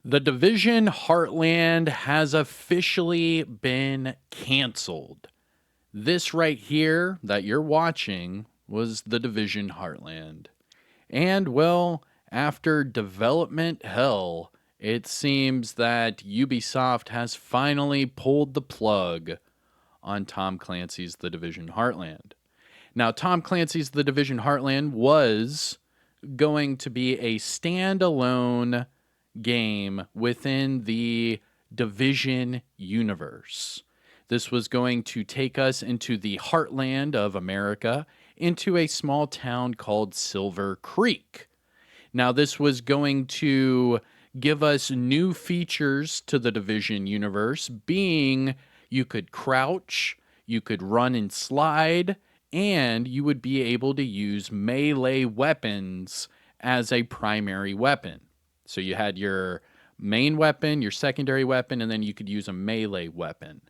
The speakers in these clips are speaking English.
The Division Heartland has officially been canceled. This right here that you're watching was The Division Heartland. And well, after development hell, it seems that Ubisoft has finally pulled the plug on Tom Clancy's The Division Heartland. Now, Tom Clancy's The Division Heartland was going to be a standalone game within the Division universe. This was going to take us into the heartland of America, into a small town called Silver Creek. Now, this was going to give us new features to the Division universe, being you could crouch, you could run and slide, and you would be able to use melee weapons as a primary weapon. So you had your main weapon, your secondary weapon, and then you could use a melee weapon.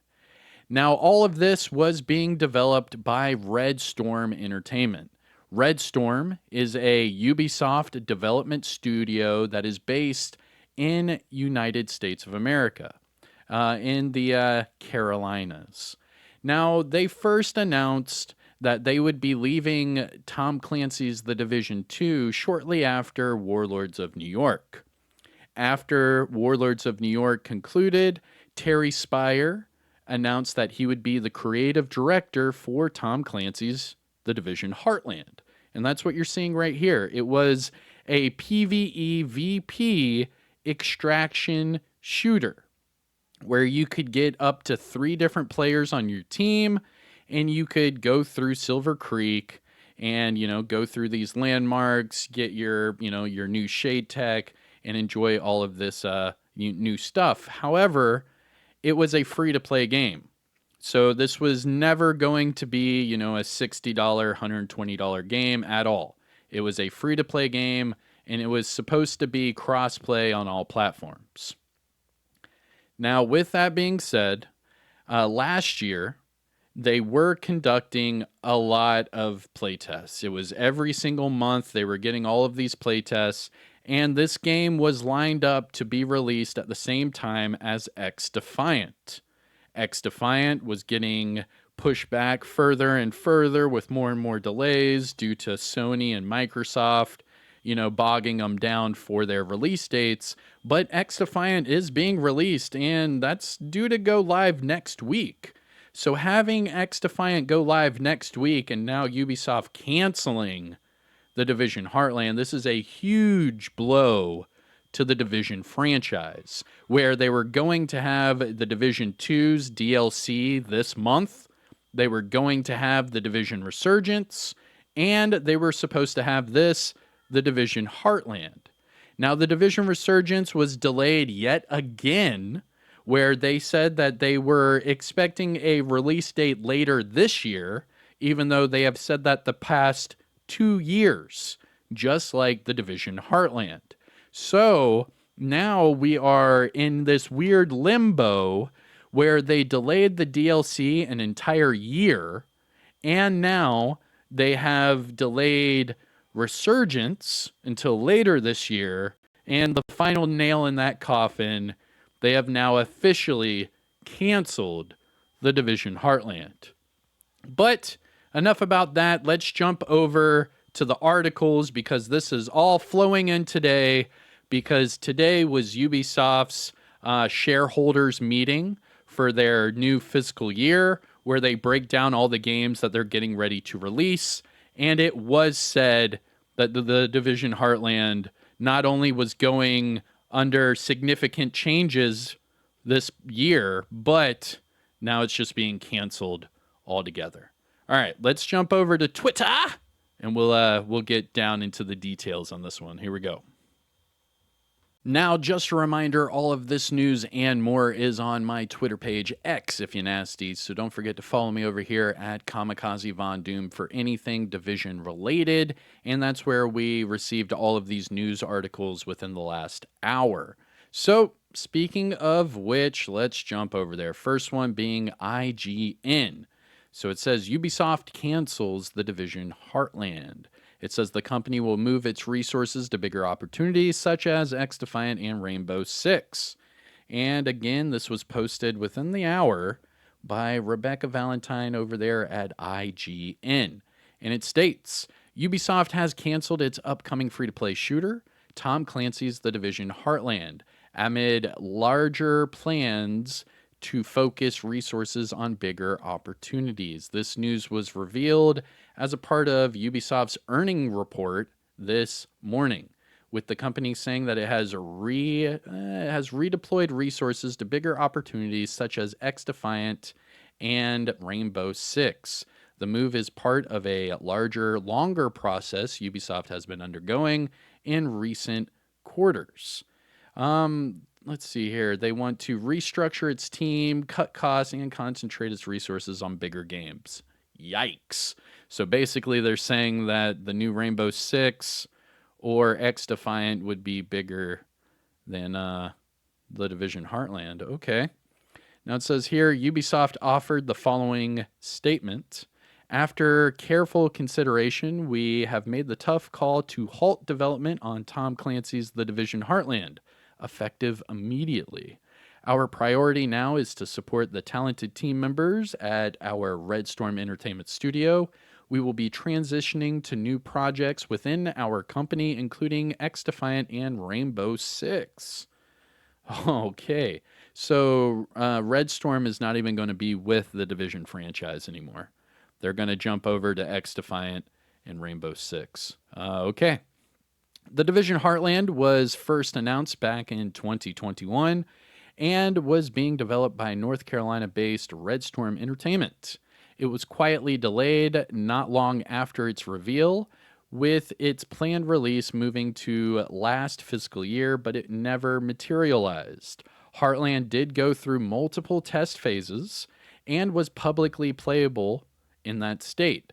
Now, all of this was being developed by Red Storm Entertainment. Red Storm is a Ubisoft development studio that is based in United States of America, in the Carolinas. Now, they first announced that they would be leaving Tom Clancy's The Division 2 shortly after Warlords of New York. After Warlords of New York concluded, Terry Spire announced that he would be the creative director for Tom Clancy's The Division Heartland. And that's what you're seeing right here. It was a PvE VP extraction shooter where you could get up to 3 different players on your team, and you could go through Silver Creek and, go through these landmarks, get your new shade tech, and enjoy all of this new stuff. However, it was a free-to-play game. So this was never going to be, a $60, $120 game at all. It was a free-to-play game, and it was supposed to be cross-play on all platforms. Now, with that being said, last year, they were conducting a lot of playtests. It was every single month they were getting all of these playtests, and this game was lined up to be released at the same time as X-Defiant. X-Defiant was getting pushed back further and further with more and more delays due to Sony and Microsoft, bogging them down for their release dates. But X-Defiant is being released, and that's due to go live next week. So having X-Defiant go live next week and now Ubisoft canceling The Division Heartland, this is a huge blow to the Division franchise, where they were going to have the Division 2's DLC this month. They were going to have the Division Resurgence, and they were supposed to have The Division Heartland. Now, the Division Resurgence was delayed yet again, where they said that they were expecting a release date later this year, even though they have said that the past 2 years, just like the Division Heartland. So now we are in this weird limbo where they delayed the DLC an entire year, and now they have delayed Resurgence until later this year, and the final nail in that coffin, they have now officially canceled The Division Heartland. But enough about that. Let's jump over to the articles, because this is all flowing in today, because today was Ubisoft's shareholders meeting for their new fiscal year, where they break down all the games that they're getting ready to release. And it was said that the Division Heartland not only was going under significant changes this year, but now it's just being canceled altogether. All right, let's jump over to Twitter, and we'll get down into the details on this one. Here we go. Now, just a reminder, all of this news and more is on my Twitter page, X, if you nasties. So don't forget to follow me over here at Kamikazevondoom for anything Division related. And that's where we received all of these news articles within the last hour. So, speaking of which, let's jump over there. First one being IGN. So it says Ubisoft cancels The Division Heartland. It says the company will move its resources to bigger opportunities such as X Defiant and Rainbow Six. And again, this was posted within the hour by Rebecca Valentine over there at IGN. And it states Ubisoft has canceled its upcoming free to play shooter, Tom Clancy's The Division Heartland, amid larger plans to focus resources on bigger opportunities. This news was revealed as a part of Ubisoft's earning report this morning, with the company saying that it has redeployed resources to bigger opportunities such as X Defiant and Rainbow Six. The move is part of a larger, longer process Ubisoft has been undergoing in recent quarters. Let's see here. They want to restructure its team, cut costs, and concentrate its resources on bigger games. Yikes. So basically, they're saying that the new Rainbow Six or X Defiant would be bigger than The Division Heartland. Okay. Now it says here Ubisoft offered the following statement. After careful consideration, we have made the tough call to halt development on Tom Clancy's The Division Heartland, effective immediately. Our priority now is to support the talented team members at our Red Storm Entertainment studio. We will be transitioning to new projects within our company, including X Defiant and Rainbow Six. Okay, so Red Storm is not even going to be with the Division franchise anymore. They're going to jump over to X Defiant and Rainbow Six. Okay. The Division Heartland was first announced back in 2021 and was being developed by North Carolina-based Red Storm Entertainment. It was quietly delayed not long after its reveal, with its planned release moving to last fiscal year, but it never materialized. Heartland did go through multiple test phases and was publicly playable in that state.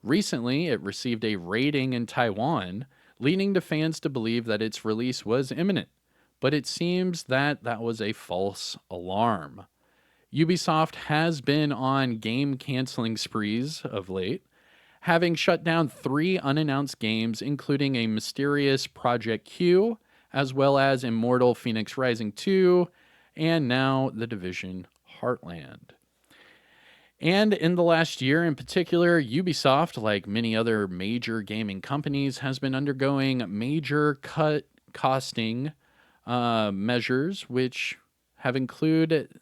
Recently, it received a rating in Taiwan, leading to fans to believe that its release was imminent, but it seems that that was a false alarm. Ubisoft has been on game canceling sprees of late, having shut down 3 unannounced games, including a mysterious Project Q, as well as Immortal Phoenix Rising 2, and now The Division Heartland. And in the last year in particular, Ubisoft, like many other major gaming companies, has been undergoing major costing measures, which have included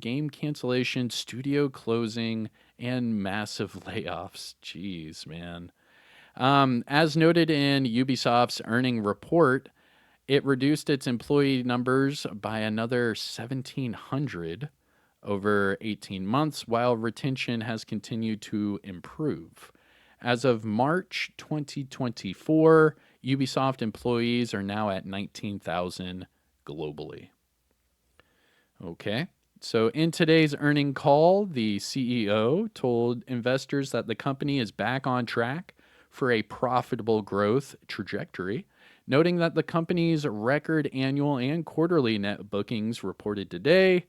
game cancellation, studio closing, and massive layoffs. Jeez, man. As noted in Ubisoft's earning report, it reduced its employee numbers by another 1,700 over 18 months, while retention has continued to improve. As of March 2024, Ubisoft employees are now at 19,000 globally. Okay, so in today's earning call, the CEO told investors that the company is back on track for a profitable growth trajectory, noting that the company's record annual and quarterly net bookings reported today.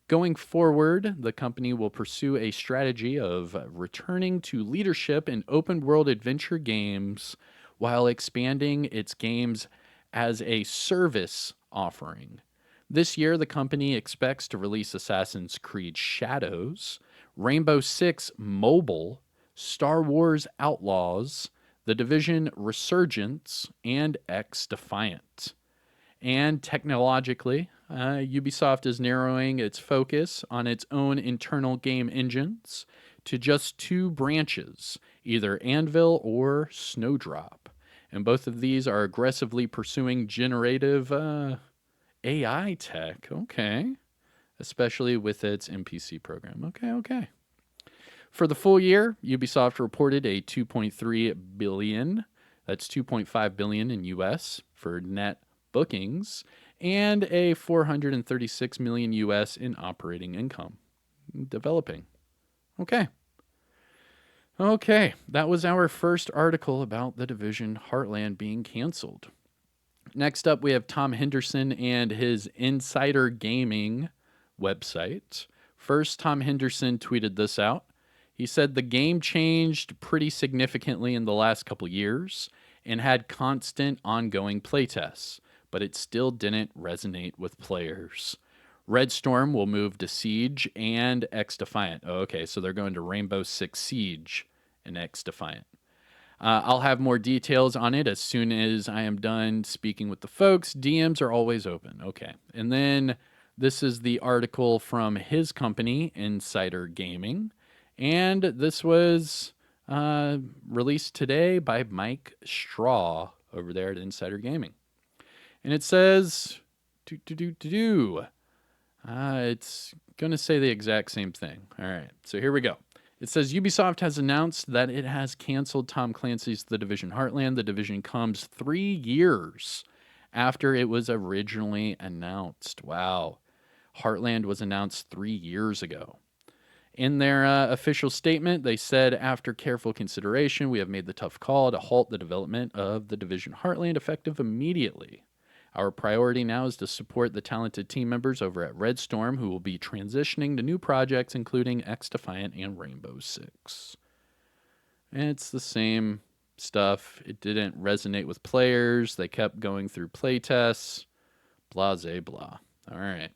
Going forward, the company will pursue a strategy of returning to leadership in open-world adventure games while expanding its games as a service offering. This year, the company expects to release Assassin's Creed Shadows, Rainbow Six Mobile, Star Wars Outlaws, The Division Resurgence, and X Defiant. And technologically, Ubisoft is narrowing its focus on its own internal game engines to just 2 branches, either Anvil or Snowdrop. And both of these are aggressively pursuing generative AI tech. Okay. Especially with its NPC program. Okay. For the full year, Ubisoft reported a $2.3 billion, that's $2.5 billion in US for net bookings, and a $436 million US in operating income. Developing. Okay, that was our first article about The Division Heartland being canceled. Next up, we have Tom Henderson and his Insider Gaming website. First, Tom Henderson tweeted this out. He said the game changed pretty significantly in the last couple years and had constant ongoing playtests, but it still didn't resonate with players. Red Storm will move to Siege and X Defiant. Oh, okay, so they're going to Rainbow Six Siege and X Defiant. I'll have more details on it as soon as I am done speaking with the folks. DMs are always open. Okay. And then this is the article from his company, Insider Gaming. And this was released today by Mike Straw over there at Insider Gaming. And it says, it's going to say the exact same thing. All right. So here we go. It says Ubisoft has announced that it has canceled Tom Clancy's The Division Heartland. The Division comes 3 years after it was originally announced. Wow. Heartland was announced 3 years ago. In their official statement, they said, after careful consideration, we have made the tough call to halt the development of The Division Heartland effective immediately. Our priority now is to support the talented team members over at Red Storm who will be transitioning to new projects, including X Defiant and Rainbow Six. It's the same stuff. It didn't resonate with players. They kept going through playtests. Blah, blah. All right.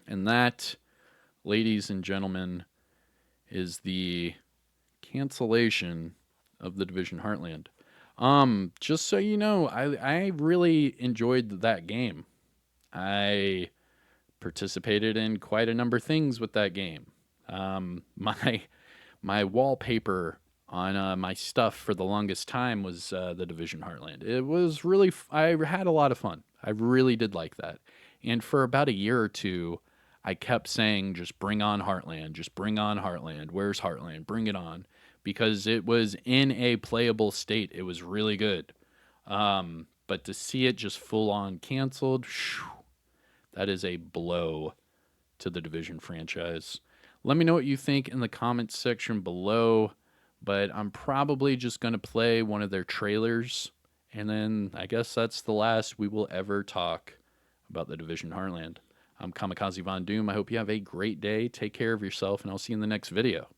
And that, ladies and gentlemen, is the cancellation of The Division Heartland. Just so you know, I really enjoyed that game. I participated in quite a number of things with that game. My wallpaper on my stuff for the longest time was The Division Heartland. It was really, I had a lot of fun. I really did like that. And for about a year or two, I kept saying, just bring on Heartland, just bring on Heartland. Where's Heartland? Bring it on. Because it was in a playable state. It was really good. But to see it just full on canceled, that is a blow to the Division franchise. Let me know what you think in the comments section below. But I'm probably just going to play one of their trailers. And then I guess that's the last we will ever talk about the Division Heartland. I'm Kamikazevondoom. I hope you have a great day. Take care of yourself, and I'll see you in the next video.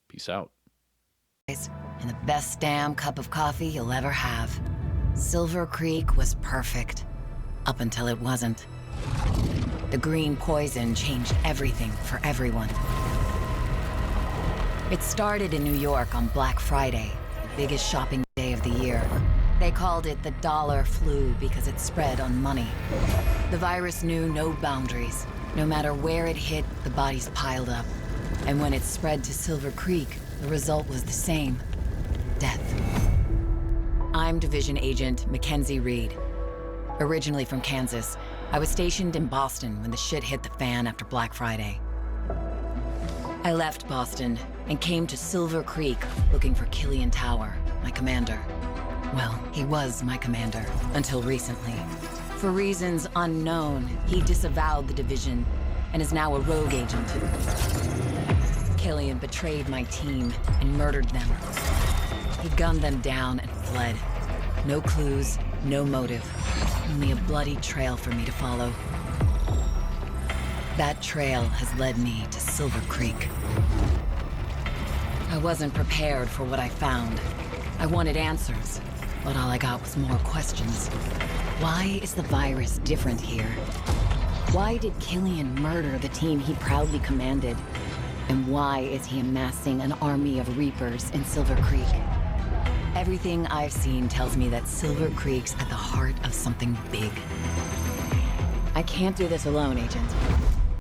Peace out. And the best damn cup of coffee you'll ever have. Silver Creek was perfect. Up until it wasn't. The green poison changed everything for everyone. It started in New York on Black Friday, the biggest shopping day of the year. They called it the dollar flu because it spread on money. The virus knew no boundaries. No matter where it hit, the bodies piled up. And when it spread to Silver Creek, the result was the same. Death. I'm Division Agent Mackenzie Reed. Originally from Kansas, I was stationed in Boston when the shit hit the fan after Black Friday. I left Boston and came to Silver Creek looking for Killian Tower, my commander. Well, he was my commander, until recently. For reasons unknown, he disavowed the Division and is now a rogue agent. Killian betrayed my team and murdered them. He gunned them down and fled. No clues, no motive. Only a bloody trail for me to follow. That trail has led me to Silver Creek. I wasn't prepared for what I found. I wanted answers, but all I got was more questions. Why is the virus different here? Why did Killian murder the team he proudly commanded? And why is he amassing an army of Reapers in Silver Creek? Everything I've seen tells me that Silver Creek's at the heart of something big. I can't do this alone, Agent.